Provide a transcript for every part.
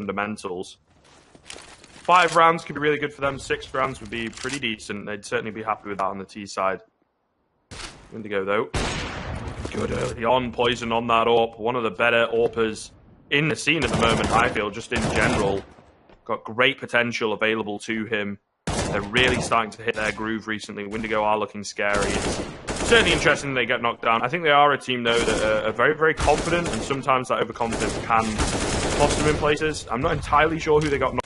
fundamentals. 5 rounds could be really good for them. 6 rounds would be pretty decent. They'd certainly be happy with that on the T side. Windigo, though. Good early on. Poison on that AWP. One of the better AWPers in the scene at the moment, I feel, just in general. Got great potential available to him. They're really starting to hit their groove recently. Windigo are looking scary. It's certainly interesting they get knocked down. I think they are a team, though, that are very, very confident, and sometimes that overconfidence can cost them in places. I'm not entirely sure who they got knocked.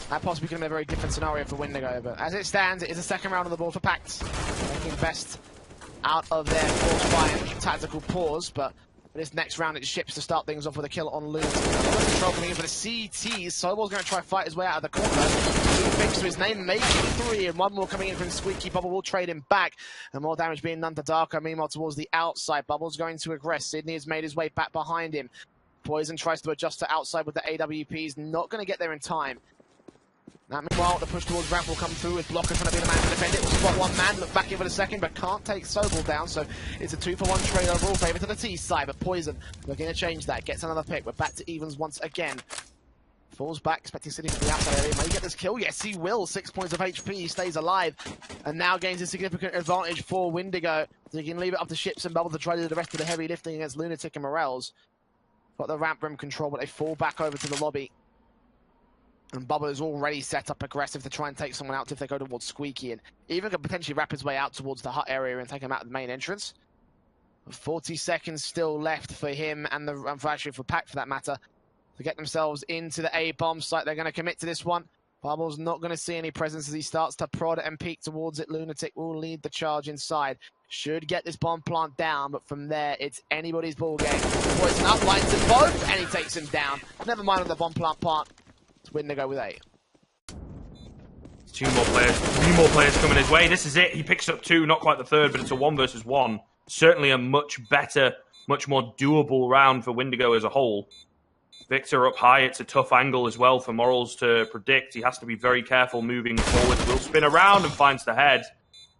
That possibly could be a very different scenario for Windigo, but as it stands, it is the second round on the board for PACT. Making best out of their force fire tactical pause, but this next round it ships to start things off with a kill on Loot. Control coming in for the CT. Sobol's going to try to fight his way out of the corner. Thanks to his name, making 3, and one more coming in from Squeaky. Bubble will trade him back, and more damage being done to Darko. Meanwhile, towards the outside, Bubble's going to aggress. Sydney has made his way back behind him. Poison tries to adjust to outside with the AWPs, not going to get there in time. Now, meanwhile, the push towards ramp will come through with Blocker trying to be the man to defend it. Will spot one man, look back in for a second, but can't take Sobel down, so it's a 2-for-1 trade overall favour to the T side, but Poison looking to change that, gets another pick. We're back to evens once again. Falls back, expecting Sydney to the outside area. May he get this kill? Yes, he will. 6 points of HP, he stays alive, and now gains a significant advantage for Windigo. So he can leave it up to Ships and Bubble to try to do the rest of the heavy lifting against Lunatic and Morels. Got the ramp room control, but they fall back over to the lobby. And Bubble is already set up aggressive to try and take someone out if they go towards Squeaky, and even could potentially wrap his way out towards the hut area and take him out of the main entrance. 40 seconds still left for him and actually for PACT for that matter to get themselves into the A-bomb site. They're going to commit to this one. Bubble's not going to see any presence as he starts to prod and peek towards it. Lunatic will lead the charge inside. Should get this bomb plant down, but from there, it's anybody's ball game. Poison uplines them both, and he takes him down. Never mind on the bomb plant part. Windigo with 8. 2 more players, 3 more players coming his way. This is it. He picks up 2, not quite the third, but it's a 1 versus 1. Certainly a much better, much more doable round for Windigo as a whole. Victor up high. It's a tough angle as well for Morals to predict. He has to be very careful moving forward. Will spin around and finds the head.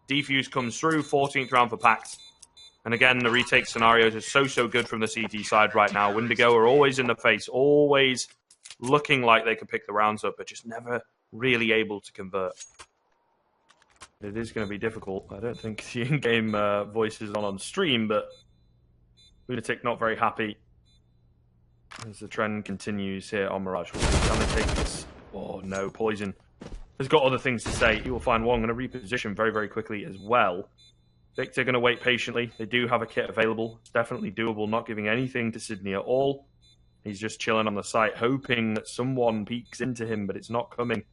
Defuse comes through. 14th round for PACT. And again, the retake scenarios are so good from the CT side right now. Windigo are always in the face, always looking like they could pick the rounds up, but just never really able to convert. It is going to be difficult. I don't think the in-game voice is on stream, but Lunatic not very happy as the trend continues here on Mirage. Will going to take this? Oh no, Poison has got other things to say. He will find one. Going to reposition very, very quickly as well. Victor going to wait patiently. They do have a kit available. It's definitely doable, not giving anything to Sydney at all. He's just chilling on the site, hoping that someone peeks into him, but it's not coming.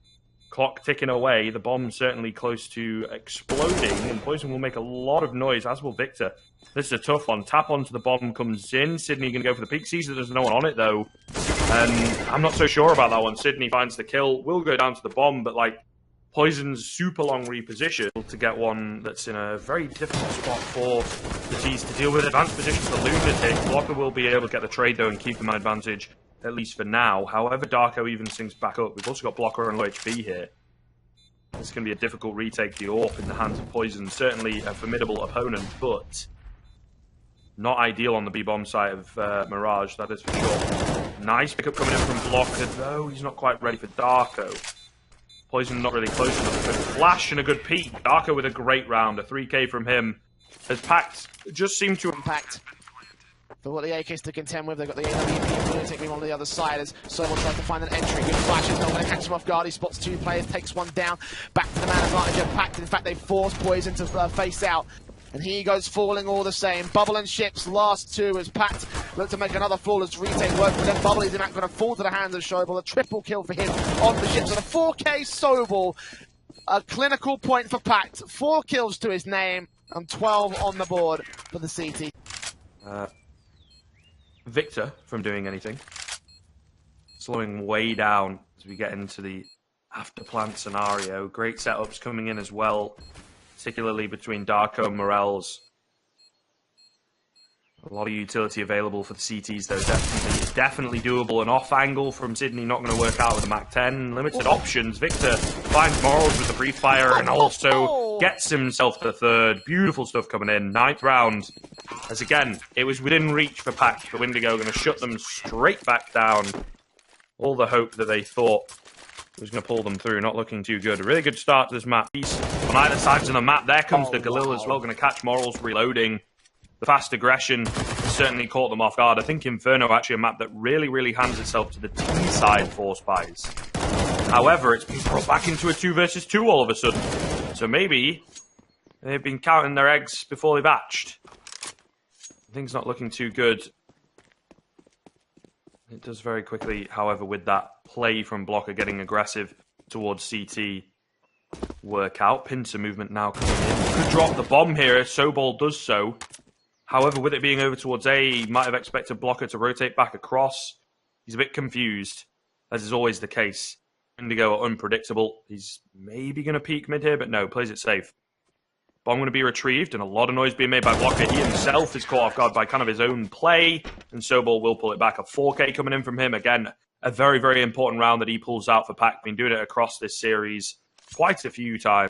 Clock ticking away. The bomb's certainly close to exploding, and Poison will make a lot of noise, as will Victor. This is a tough one. Tap onto the bomb comes in. Sydney going to go for the peek. Sees that there's no one on it, though. I'm not so sure about that one. Sydney finds the kill. Will go down to the bomb, but, like, Poison's super long reposition to get one that's in a very difficult spot for the T's to deal with. Advanced position for Lunatic. Blocker will be able to get the trade, though, and keep him an advantage, at least for now. However, Darko even sinks back up. We've also got Blocker and low HP here. It's going to be a difficult retake the AWP in the hands of Poison. Certainly a formidable opponent, but not ideal on the B-bomb side of Mirage, that is for sure. Nice pickup coming in from Blocker, though. He's not quite ready for Darko. Poison not really close enough. A good flash and a good peek. Darko with a great round. A 3K from him. As PACT just seemed to impact. For what the AKs to contend with, they've got the AWP Lunatic being on the other side as someone tries to find an entry. Good flash is not going to catch him off guard. He spots 2 players, takes one down. Back to the man advantage of PACT. In fact, they force Poison to face out. And he goes falling all the same. Bubble and Ships, last 2 as PACT look to make another flawless retake work for them. Bubble is in fact going to fall to the hands of Sobel. A triple kill for him on the Ships. And a 4K Sobel. A clinical point for PACT. 4 kills to his name and 12 on the board for the CT. Victor from doing anything. Slowing way down as we get into the after plant scenario. Great setups coming in as well, particularly between Darko and Morels. A lot of utility available for the CTs, though. Definitely doable. An off angle from Sydney not going to work out with the MAC-10. Limited options. Victor finds Morels with the brief fire and also gets himself the third. Beautiful stuff coming in. 9th round. As again, it was within reach for PACT. The Windigo going to shut them straight back down. all the hope that they thought was going to pull them through. Not looking too good. A really good start to this map. On either sides of the map, there comes the Galil as well, going to catch Morals reloading. The fast aggression certainly caught them off guard. I think Inferno actually a map that really hands itself to the T-side Force Spies. However, it's been brought back into a 2 versus 2 all of a sudden. So maybe they've been counting their eggs before they've hatched. Things not looking too good. It does very quickly, however, with that play from Blocker getting aggressive towards CT work out. Pincer movement now coming in. Could drop the bomb here if Sobol does so. However, with it being over towards A, he might have expected Blocker to rotate back across. He's a bit confused, as is always the case. Windigo are unpredictable. He's maybe going to peek mid here, but no, plays it safe. Bomb going to be retrieved, and a lot of noise being made by Blocker. He himself is caught off guard by kind of his own play, and Sobol will pull it back. A 4K coming in from him. Again, a very important round that he pulls out for PACT. Been doing it across this series quite a few times.